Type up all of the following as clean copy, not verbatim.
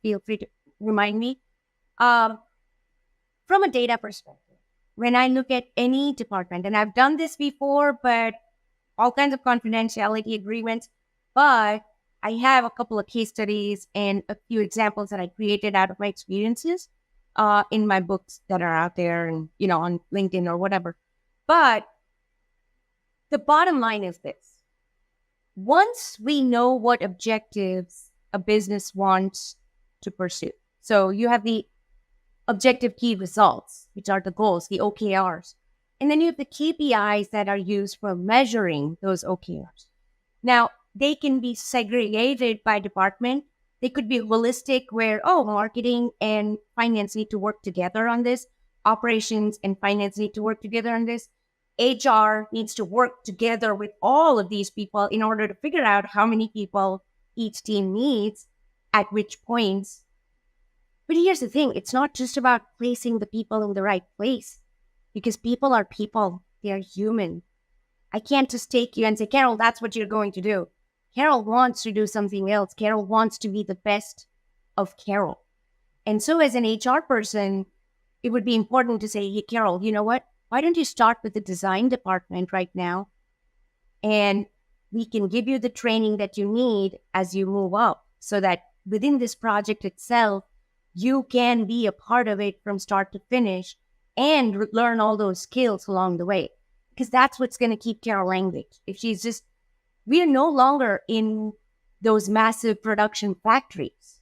feel free to remind me. Um, from a data perspective, when I look at any department, and I've done this before, but all kinds of confidentiality agreements, but I have a couple of case studies and a few examples that I created out of my experiences in my books that are out there and, on LinkedIn or whatever. But the bottom line is this. Once we know what objectives a business wants to pursue, so you have the objective key results, which are the goals, the OKRs. And then you have the KPIs that are used for measuring those OKRs. Now, they can be segregated by department. They could be holistic where, marketing and finance need to work together on this. Operations and finance need to work together on this. HR needs to work together with all of these people in order to figure out how many people each team needs at which points. But here's the thing. It's not just about placing the people in the right place, because people are people. They are human. I can't just take you and say, Carol, that's what you're going to do. Carol wants to do something else. Carol wants to be the best of Carol. And so as an HR person, it would be important to say, hey, Carol, you know what? Why don't you start with the design department right now? And we can give you the training that you need as you move up so that within this project itself, you can be a part of it from start to finish and learn all those skills along the way. Because that's what's going to keep Carol engaged. If she's just, we are no longer in those massive production factories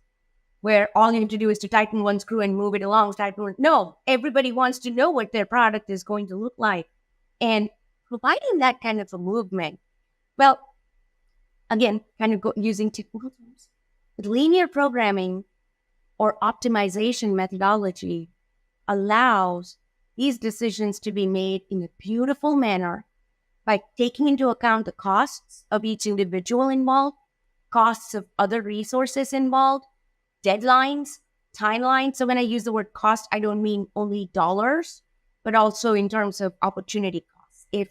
where all you have to do is to tighten one screw and move it along. No, everybody wants to know what their product is going to look like. And providing that kind of a movement, well, again, using technical terms, but linear programming or optimization methodology allows these decisions to be made in a beautiful manner by taking into account the costs of each individual involved, costs of other resources involved, deadlines, timelines. So when I use the word cost, I don't mean only dollars, but also in terms of opportunity costs. If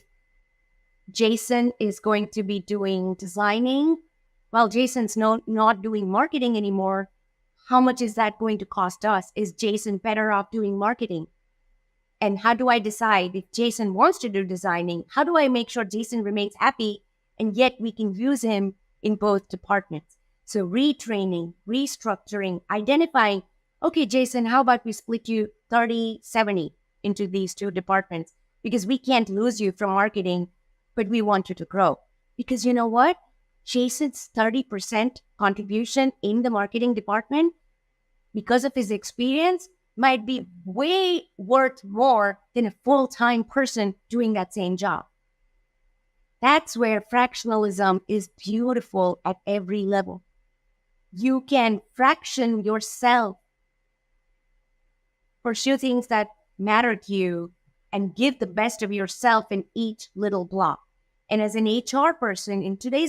Jason is going to be doing designing, while Jason's not doing marketing anymore, how much is that going to cost us? Is Jason better off doing marketing? And how do I decide if Jason wants to do designing? How do I make sure Jason remains happy and yet we can use him in both departments? So retraining, restructuring, identifying, okay, Jason, how about we split you 30-70 into these two departments? Because we can't lose you from marketing, but we want you to grow. Because you know what? Jason's 30% contribution in the marketing department, because of his experience, might be way worth more than a full-time person doing that same job. That's where fractionalism is beautiful at every level. You can fraction yourself, pursue things that matter to you, and give the best of yourself in each little block. And as an HR person in today's